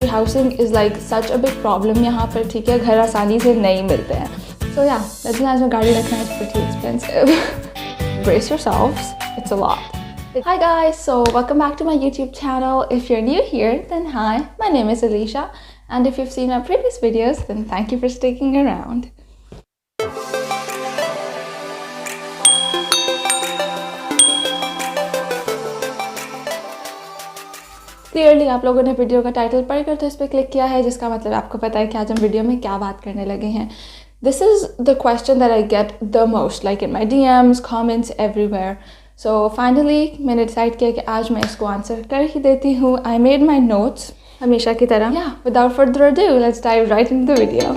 Housing is like such a big problem यहाँ पर, ठीक है, घर आसानी से नहीं मिलते हैं. सो या नेदरलैंड्स में गाड़ी रखना is pretty expensive. Brace yourselves, it's a lot. Hi guys, so welcome back to my YouTube channel. If you're new here, then hi, my name is Alicia, and if you've seen my previous videos, then thank you for sticking around. Clearly आप लोगों ने video का title पढ़कर तो इस पर click किया है, जिसका मतलब आपको पता है कि आज हम वीडियो में क्या बात करने लगे हैं. This is the question that I get the most, like in my DMs, comments, everywhere. So finally मैंने डिसाइड किया कि आज मैं इसको आंसर कर ही देती हूँ. आई मेड माई नोट्स हमेशा की तरह. या without further ado let's dive right in the video.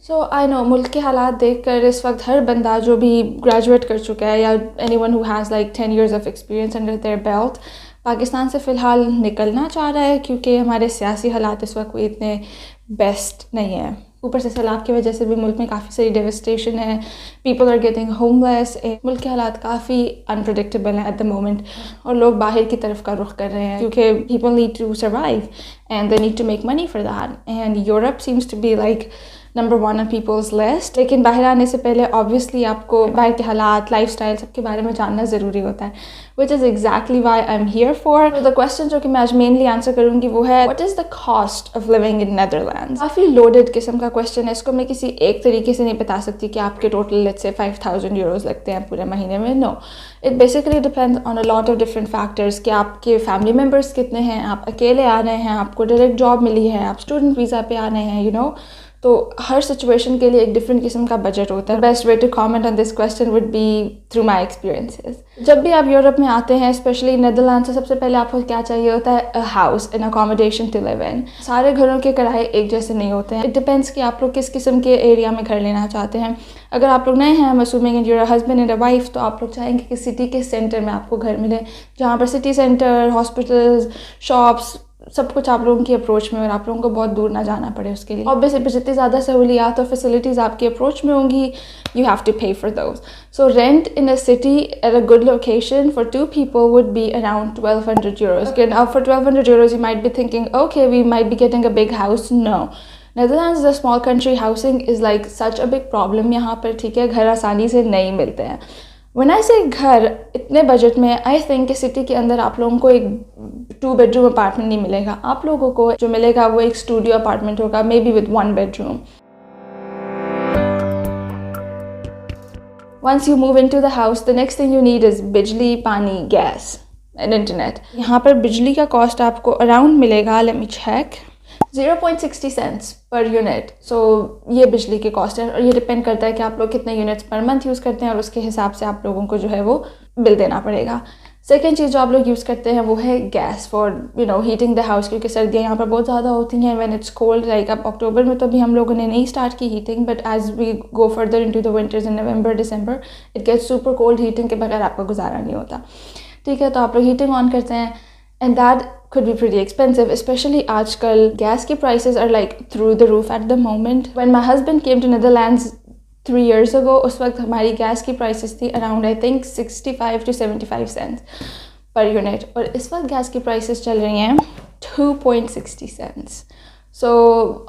So I know मुल्क के हालात देखकर इस वक्त हर बंदा जो भी ग्रेजुएट कर चुका है या anyone who has like 10 years of experience under their belt Pakistan से फ़िलहाल निकलना चाह रहा है, क्योंकि हमारे सियासी हालात इस वक्त कोई इतने बेस्ट नहीं है. ऊपर से सैलाब की वजह से भी मुल्क में काफ़ी सारी डेविस्टेशन है. People are getting homeless. मुल्क के हालात काफ़ी अनप्रडिक्टेबल हैं एट द मोमेंट, और लोग बाहर की तरफ का रुख कर रहे हैं क्योंकि people need to survive and they need to make money for that. And Europe seems to be like number 1 on people's list. लेकिन बाहर आने से पहले ऑब्वियसली आपको बाहर के हालात, लाइफस्टाइल, सबके बारे में जानना ज़रूरी होता है, which is exactly Y I am here for. The question जो कि मैं आज मेनली आंसर करूँगी वो है, what is the cost of living in Netherlands. काफ़ी लोडेड किस्म का क्वेश्चन है. इसको मैं किसी एक तरीके से नहीं बता सकती कि आपके टोटल लेट्स से 5,000 euros लगते हैं पूरे महीने में. No, it basically depends on a lot of different factors कि आपके फैमिली मेम्बर्स कितने हैं, आप अकेले आ रहे हैं, आपको डायरेक्ट जॉब मिली है, आप स्टूडेंट वीज़ा पे आ रहे हैं, यू नो. तो हर सिचुएशन के लिए एक डिफरेंट किस्म का बजट होता है. Best way to comment on this question would be through my experiences. जब भी आप यूरोप में आते हैं, स्पेशली नेदरलैंड से, सबसे पहले आपको क्या चाहिए होता है? A house, an accommodation to live in. सारे घरों के किराए एक जैसे नहीं होते हैं. इट डिपेंड्स कि आप लोग किस किस्म के एरिया में घर लेना चाहते हैं. अगर आप लोग नए हैं, I'm assuming you're a husband and a wife, तो आप लोग चाहेंगे कि सिटी के सेंटर में आपको घर मिले, जहाँ पर सिटी सेंटर, हॉस्पिटल्स, शॉप्स, सब कुछ आप लोगों की अप्रोच में, और आप लोगों को बहुत दूर ना जाना पड़े उसके लिए. ऑब्वियसली जितनी ज़्यादा सहूलियात और फैसिलिटीज़ आपकी अप्रोच में होंगी, यू हैव टू पे for those. So rent in a city at a good location for 2 people would be around 1,200 euros. Okay, now for 1,200 euros you might be thinking, okay, we might be getting a big house. No. Netherlands is a small country. Housing is like such a big problem यहाँ पर, ठीक है, घर आसानी से नहीं मिलते हैं. When I say घर इतने बजट में, आई थिंक कि सिटी के अंदर आप लोगों को एक 2 bedroom अपार्टमेंट नहीं मिलेगा. आप लोगों को जो मिलेगा वो एक स्टूडियो अपार्टमेंट होगा, may be with 1 bedroom. Once you move into the house, the next thing you need is बिजली, पानी, गैस एंड इंटरनेट. यहाँ पर बिजली का कॉस्ट आपको अराउंड मिलेगा, let me check, 0.60 cents per unit. So ये बिजली की कॉस्ट है, और ये डिपेंड करता है कि आप लोग कितने यूनिट्स पर मंथ यूज़ करते हैं, और उसके हिसाब से आप लोगों को जो है वो बिल देना पड़ेगा. सेकेंड चीज़ जो आप लोग यूज़ करते हैं वो है gas for heating the house, क्योंकि सर्दियाँ यहाँ पर बहुत ज़्यादा होती हैं. व्हेन इट्स कोल्ड, लाइक अब अक्टूबर में तो अभी हम लोगों ने नहीं स्टार्ट की heating, but as we go further into the winters in November, December, it gets super cold. Heating के बगैर आपका गुजारा नहीं होता, ठीक है. तो आप लोग हीटिंग ऑन करते हैं, and that could be pretty expensive, especially आजकल gas की prices are like through the roof at the moment. When my husband came to Netherlands 3 years ago, उस वक्त हमारी gas की prices थी around I think 65 to 75 cents per unit, और इस वक्त gas की prices चल रही हैं 2.60 cents. So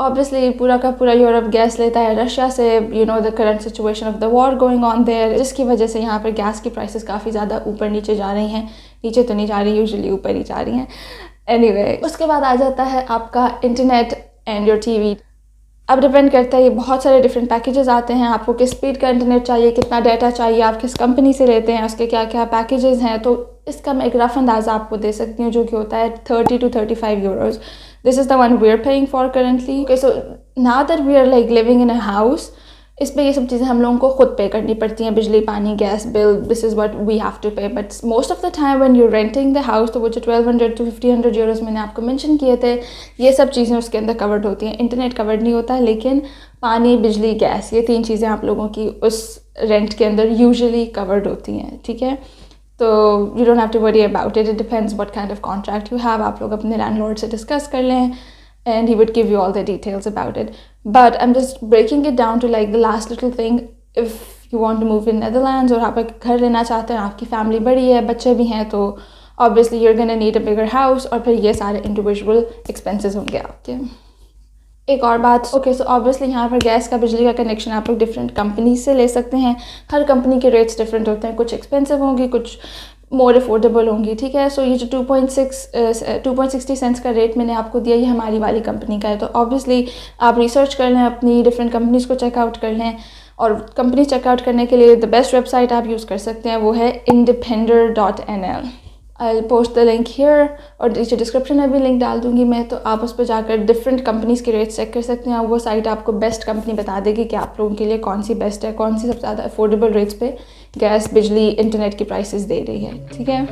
obviously पूरा का पूरा यूरोप गैस लेता है रशिया से, you know the current situation of the war going on there, जिसकी वजह से यहाँ पर गैस की prices काफ़ी ज़्यादा ऊपर नीचे जा रही हैं. नीचे तो नहीं जा रही, यूजुअली ऊपर ही जा रही हैं. एनीवे, उसके बाद आ जाता है आपका इंटरनेट एंड योर टीवी. अब डिपेंड करता है, ये बहुत सारे डिफरेंट पैकेजेस आते हैं. आपको किस स्पीड का इंटरनेट चाहिए, कितना डाटा चाहिए, आप किस कंपनी से लेते हैं, उसके क्या क्या पैकेजेस हैं. तो इसका मैं एक रफ अंदाज़ा आपको दे सकती हूँ, जो कि होता है 30 to 35 euros. This is the one we are paying for currently. Okay, so now that we are like living in a house, इस पे ये सब चीज़ें हम लोगों को खुद पे करनी पड़ती हैं. बिजली, पानी, gas bill, this is what we have to pay. But most of the time when you renting the house, तो वो जो 1,200 to 1,500 euros मैंने आपको मेंशन किए थे, ये सब चीज़ें उसके अंदर कवर्ड होती हैं. इंटरनेट कवर्ड नहीं होता, लेकिन पानी, बिजली, गैस, ये 3 चीज़ें आप लोगों की उस रेंट के अंदर यूजुअली कवर्ड होती हैं, ठीक है. तो you don't have to worry about it. It depends what kind of contract you have. आप लोग अपने लैंडलॉर्ड से डिस्कस कर लें, and he would give you all the details about it. But I'm just breaking it down to like the last little thing. If you want to move in Netherlands और आप एक घर लेना चाहते हैं, आपकी फैमिली बड़ी है, बच्चे भी हैं, तो obviously you're gonna need a bigger house, और फिर ये सारे इंडिविजुअल एक्सपेंसेस होंगे आपके। एक और बात, ओके सो ऑब्वियसली यहाँ पर गैस का, बिजली का कनेक्शन आप लोग डिफरेंट कंपनी से ले सकते हैं। हर कंपनी के रेट्स डिफरेंट होते हैं, कुछ एक्सपेंसिव होंगी, कुछ मोर अफोर्डेबल होंगी, ठीक है। सो ये जो 2.60 सेंट्स का रेट मैंने आपको दिया, ये हमारी वाली कंपनी का है। तो ऑब्वियसली आप रिसर्च कर लें, अपनी डिफरेंट कंपनीज़ को चेकआउट कर लें, और कंपनी चेकआउट करने के लिए द बेस्ट वेबसाइट आप यूज़ कर सकते हैं वो है independer.nl। I post the link here, और नीचे डिस्क्रिप्शन में भी लिंक डाल दूंगी मैं, तो आप उस पर जाकर डिफरेंट कंपनीज़ के रेट्स चेक कर सकते हैं। वो साइट आपको बेस्ट कंपनी बता देगी कि आप लोगों के लिए कौन सी बेस्ट है, कौन सी सबसे ज़्यादा अफोर्डेबल रेट्स पे गैस, बिजली, इंटरनेट की प्राइसेस दे रही है, ठीक है।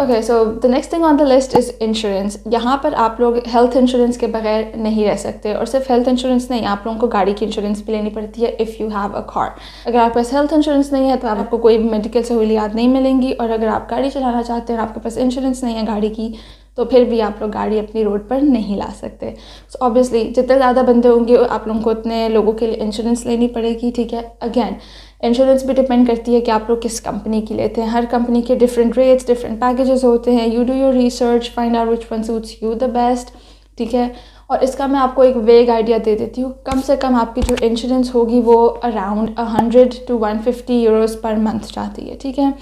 Okay so the next thing on the list is insurance. यहाँ पर आप लोग हेल्थ इंश्योरेंस के बगैर नहीं रह सकते, और सिर्फ हेल्थ इंश्योरेंस नहीं, आप लोगों को गाड़ी की इंश्योरेंस भी लेनी पड़ती है if you have a car. अगर आपके पास हेल्थ इंश्योरेंस नहीं है तो आपको कोई भी मेडिकल सहूलियात नहीं मिलेंगी, और अगर आप गाड़ी चलाना चाहते हैं और आपके पास इंश्योरेंस नहीं है गाड़ी की, तो फिर भी आप लोग गाड़ी अपनी रोड पर नहीं ला सकते। सो ऑब्वियसली जितने ज़्यादा बंदे होंगे आप लोगों को उतने लोगों के लिए इंश्योरेंस लेनी पड़ेगी, ठीक है। अगेन इंश्योरेंस भी डिपेंड करती है कि आप लोग किस कंपनी की लेते हैं। हर कंपनी के डिफरेंट रेट्स, डिफरेंट पैकेजेस होते हैं। You do your research, find out which one suits you the best, ठीक है। और इसका मैं आपको एक वेग आइडिया दे देती हूँ। कम से कम आपकी जो इंश्योरेंस होगी वो around 100 to 150 euros per month जाती है, ठीक है।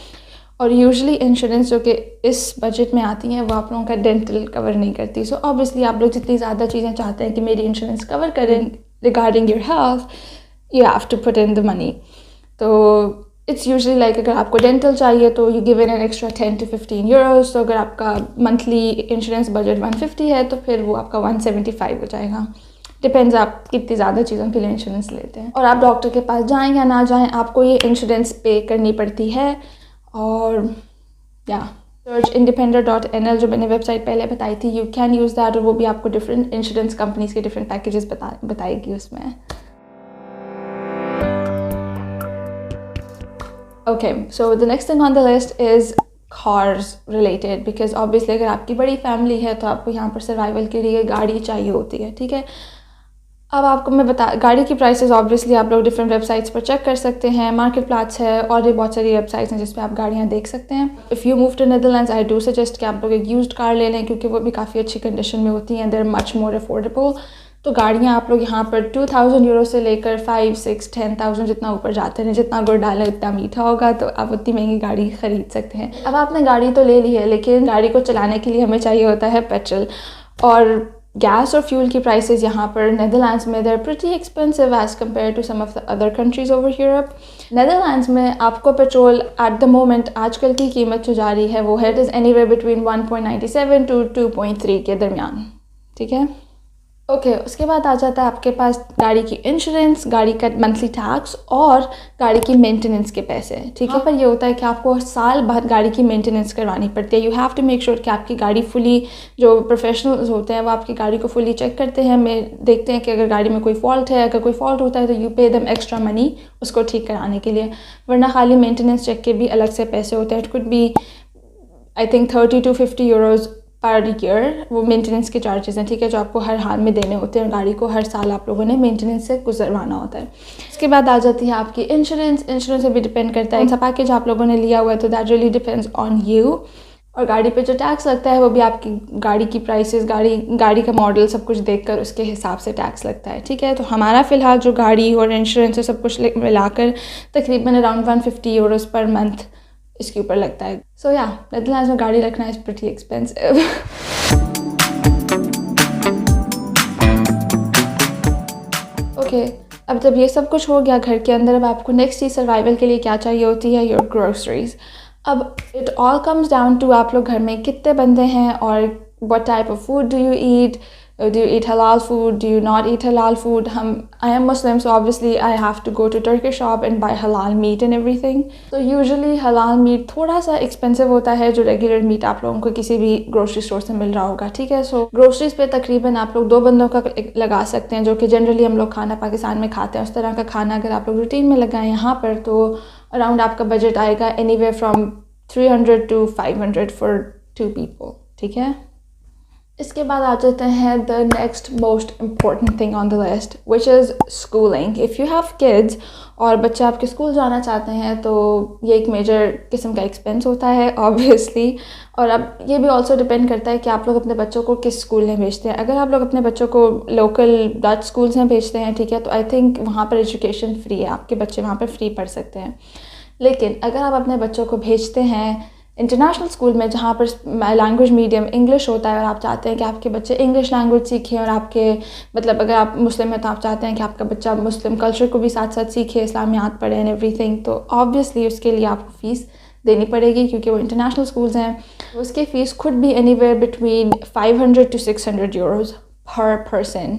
और यूजुअली इंश्योरेंस जो कि इस बजट में आती हैं वो आप लोगों का डेंटल कवर नहीं करती। सो ऑब्वियसली आप लोग जितनी ज़्यादा चीज़ें चाहते हैं कि मेरी इंश्योरेंस कवर करें regarding your health, you have to put in the money. तो इट्स यूजुअली लाइक अगर आपको डेंटल चाहिए तो you give in an extra 10 to 15 euros. तो अगर आपका मंथली इंश्योरेंस बजट 150 है तो फिर वो आपका 175 हो जाएगा। डिपेंड्स आप कितनी ज़्यादा चीज़ों के लिए इंश्योरेंस लेते हैं। और आप डॉक्टर के पास जाएँ या ना जाएँ, आपको ये इंश्योरेंस पे करनी पड़ती है। और या सर्च independer.nl जो मैंने वेबसाइट पहले बताई थी, यू कैन यूज़ दैट, और वो भी आपको डिफरेंट इंश्योरेंस कंपनीज़ के डिफरेंट पैकेजेस बताएगी उसमें। Okay so the next thing on the list is cars related, because obviously अगर आपकी बड़ी फैमिली है तो आपको यहाँ पर सर्वाइवल के लिए गाड़ी चाहिए होती है, ठीक है। अब आपको मैं गाड़ी की प्राइसेस ऑब्वियसली आप लोग डिफरेंट वेबसाइट्स पर चेक कर सकते हैं। मार्केट प्लेस है और भी बहुत सारी वेबसाइट्स हैं जिस पे आप गाड़ियाँ देख सकते हैं। If you move to Netherlands, I do suggest कि आप लोग एक यूज्ड कार ले लें, क्योंकि वो भी काफ़ी अच्छी कंडीशन में होती हैं। They are much more affordable. तो गाड़ियाँ आप लोग यहाँ पर 2000 यूरो से लेकर 5, 6, 10,000 जितना ऊपर जाते हैं। जितना गुड़ डालें उतना मीठा होगा, तो आप उतनी महंगी गाड़ी ख़रीद सकते हैं। अब आपने गाड़ी तो ले ली है, लेकिन गाड़ी को चलाने के लिए हमें चाहिए होता है पेट्रोल, और गैस और फ्यूल की प्राइसेस यहाँ पर नेदरलैंड्स में they're pretty expensive as compared to some of the other countries over Europe. Netherlands में आपको पेट्रोल एट द मोमेंट आजकल की कीमत जो जा रही है वो है, it is anywhere between 1.97 to 2.3 के दरमियान, ठीक है। ओके उसके बाद आ जाता है आपके पास गाड़ी की इंश्योरेंस, गाड़ी का मंथली टैक्स और गाड़ी की मेंटेनेंस के पैसे, ठीक है। पर ये होता है कि आपको साल बाद गाड़ी की मेंटेनेंस करवानी पड़ती है। You have to make sure कि आपकी गाड़ी फुली, जो प्रोफेशनल्स होते हैं वो आपकी गाड़ी को फुली चेक करते हैं, मैं देखते हैं कि अगर गाड़ी में कोई फॉल्ट है, अगर कोई फॉल्ट होता है तो you pay them extra money उसको ठीक कराने के लिए। वरना खाली मेंटेनेंस चेक के भी अलग से पैसे होते हैं। It could be I think 30 to 50 euros per year वो मेंटेनेंस के चार्जेस हैं, ठीक है, जो आपको हर हाल में देने होते हैं। गाड़ी को हर साल आप लोगों ने मेंटेनेंस से गुजरवाना होता है। इसके बाद आ जाती है आपकी इंश्योरेंस। इंश्योरेंस से भी डिपेंड करता है कौन सा पैकेज आप लोगों ने लिया हुआ है, तो that really depends on you. और गाड़ी पे जो टैक्स लगता है वो भी आपकी गाड़ी की प्राइसेस, गाड़ी का मॉडल सब कुछ देखकर उसके हिसाब से टैक्स लगता है, ठीक है। तो हमारा फ़िलहाल जो गाड़ी और इंश्योरेंस है सब कुछ मिलाकर तकरीबन अराउंड 150 यूरोज़ पर मंथ इसके ऊपर लगता है। सो या नेदरलैंड्स में गाड़ी रखना इज़ प्रीटी एक्सपेंसिव। ओके अब जब ये सब कुछ हो गया घर के अंदर, अब आपको नेक्स्ट चीज़ सर्वाइवल के लिए क्या चाहिए होती है, योर ग्रोसरीज। अब it all comes down to आप लोग घर में कितने बंदे हैं और what type of food do you eat, do you eat halal food, do you not eat halal food। I am Muslim, so obviously I have to go to Turkish shop and buy halal meat and everything। so usually halal meat थोड़ा सा expensive होता है जो regular meat आप लोगों को किसी भी grocery store से मिल रहा होगा, ठीक है। so groceries पे तकरीबन आप लोग 2 बंदों का लगा सकते हैं, जो कि जनरली हम लोग खाना पाकिस्तान में खाते हैं उस तरह का खाना अगर आप लोग रूटीन में लगाएं यहाँ पर, तो अराउंड आपका बजट आएगा anywhere from 300 to 500 for 2 people, ठीक है। इसके बाद आ जाते हैं the next most important thing on the list which is schooling. If you have kids और बच्चे आपके स्कूल जाना चाहते हैं तो ये एक मेजर किस्म का एक्सपेंस होता है ऑब्वियसली. और अब ये भी ऑल्सो डिपेंड करता है कि आप लोग अपने बच्चों को किस स्कूल में भेजते हैं. अगर आप लोग अपने बच्चों को लोकल डच स्कूल्स में भेजते हैं, ठीक है, तो आई थिंक वहाँ पर एजुकेशन फ्री है, आपके बच्चे वहाँ पर फ्री पढ़ सकते हैं. लेकिन अगर आप अपने बच्चों को भेजते हैं इंटरनेशनल स्कूल में जहाँ पर लैंग्वेज मीडियम इंग्लिश होता है और आप चाहते हैं कि आपके बच्चे इंग्लिश लैंग्वेज सीखें और आपके मतलब अगर आप मुस्लिम हैं तो आप चाहते हैं कि आपका बच्चा मुस्लिम कल्चर को भी साथ साथ सीखे, इस्लामियात पढ़े एंड एवरीथिंग, तो ऑब्वियसली उसके लिए आपको फ़ीस देनी पड़ेगी क्योंकि वो इंटरनेशनल स्कूल्स हैं. उसकी fees Khud B anywhere between 500 to 600 euros पर पर्सन.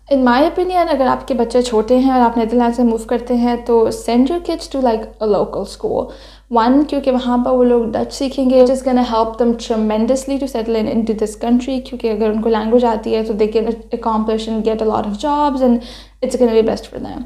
इन माई ओपिनियन अगर आपके बच्चे छोटे हैं और आप नीदरलैंड से मूव करते हैं तो send your kids to like a local school. One, क्योंकि वहाँ पर वो लोग डच सीखेंगे which is gonna help them tremendously to settle into this country, क्योंकि अगर उनको लैंग्वेज आती है तो they can accomplish and get a lot of jobs and it's gonna be best for them.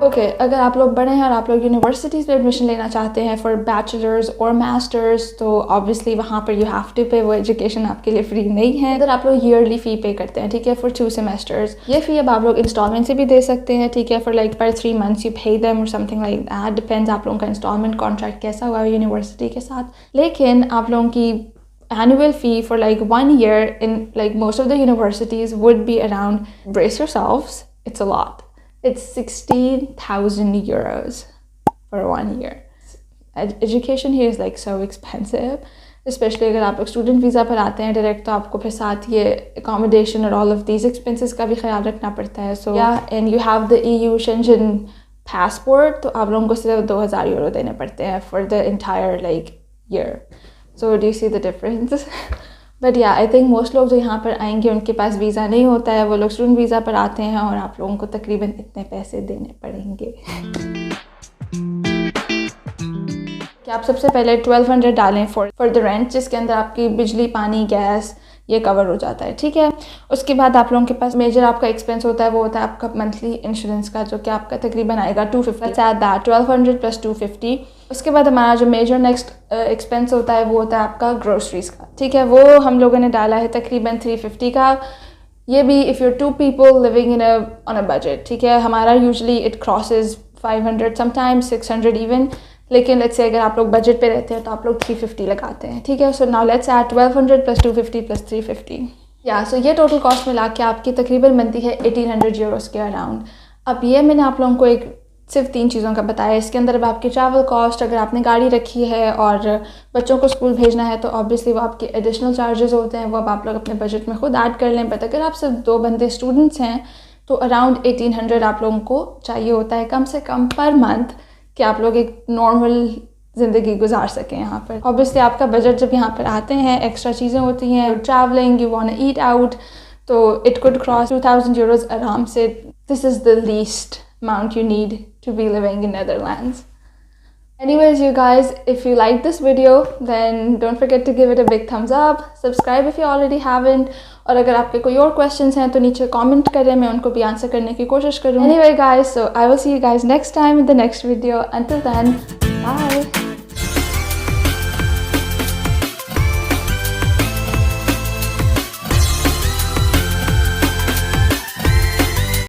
Okay, अगर आप लोग बड़े हैं और आप लोग यूनिवर्सिटीज़ में एडमिशन लेना चाहते हैं फॉर बैचलर्स और मास्टर्स तो ऑब्वियसली वहाँ पर यू हैव टू पे, वो एजुकेशन आपके लिए फ्री नहीं है. अगर आप लोग ईयरली फ़ी पे करते हैं, ठीक है, फॉर 2 सेमेस्टर्स, ये फ़ी अब आप लोग इंस्टॉलमेंट से भी दे सकते हैं, ठीक है, फॉर लाइक पर 3 months यू पे देम और समथिंग लाइक दैट. डिपेंड्स आप लोगों का इंस्टॉलमेंट कॉन्ट्रैक्ट कैसा हुआ है यूनिवर्सिटी के साथ. लेकिन आप लोगों की annual fee for like 1 year in like most of the universities would be around, brace yourselves, it's a lot. It's 16,000 euros for 1 year. Education here is like so expensive, especially अगर आप student visa पर आते हैं direct तो आपको फिर साथ ये accommodation और all of these expenses का भी ख्याल रखना पड़ता है. So yeah, and you have the EU Schengen passport तो आप लोगों को सिर्फ 2,000 euro देने पड़ते हैं for the entire like year. So do you see the difference? But या आई थिंक मोस्ट लोग जो यहाँ पर आएंगे उनके पास वीज़ा नहीं होता है, वो लोग स्टूडेंट वीज़ा पर आते हैं और आप लोगों को तकरीबन इतने पैसे देने पड़ेंगे कि आप सबसे पहले 1200 डालें फॉर द रेंट, जिसके अंदर आपकी बिजली, पानी, गैस ये कवर हो जाता है, ठीक है. उसके बाद आप लोगों के पास मेजर आपका एक्सपेंस होता है, वो होता है आपका मंथली इंश्योरेंस का, जो कि आपका तकरीबन आएगा 250. दैट 1200 + 250. उसके बाद हमारा जो मेजर नेक्स्ट एक्सपेंस होता है वो होता है आपका ग्रोसरीज़ का, ठीक है, वो हम लोगों ने डाला है तकरीबन 350 का. ये भी if you're 2 people living in on a budget, ठीक है, हमारा usually it crosses 500 sometimes 600 even, लेकिन लेट्स से अगर आप लोग बजट पे रहते हैं तो आप लोग 350 लगाते हैं, ठीक है. So now let's add 1200 + 250 + 350. या सो ये टोटल कॉस्ट मिला के आपकी तकरीबन बनती है 1800 euros के अराउंड. अब ये मैंने आप लोगों को एक सिर्फ 3 चीज़ों का बताया. इसके अंदर अब आपकी ट्रैवल कॉस्ट, अगर आपने गाड़ी रखी है और बच्चों को स्कूल भेजना है तो ऑब्वियसली वो आपके एडिशनल चार्जेस होते हैं, वो अब आप लोग अपने बजट में खुद ऐड कर लें. बट अगर आप सिर्फ 2 बंदे स्टूडेंट्स हैं तो अराउंड 1800 आप लोगों को चाहिए होता है कम से कम पर मंथ कि आप लोग एक नॉर्मल ज़िंदगी गुजार सकें यहाँ पर. ऑब्वियसली आपका बजट जब यहाँ पर आते हैं, एक्स्ट्रा चीज़ें होती हैं, travelling, you want to eat out, तो इट कुड क्रॉस 2000 euros आराम से. This is the least amount you need to be living in Netherlands. Anyways, you guys, if you like this video, then don't forget to give it a big thumbs up. Subscribe if you already haven't. और अगर आपके कोई और questions हैं तो नीचे comment करें, मैं उनको भी answer करने की कोशिश करूँ. Anyway guys, so I will see you guys next time in the next video. Until then, bye.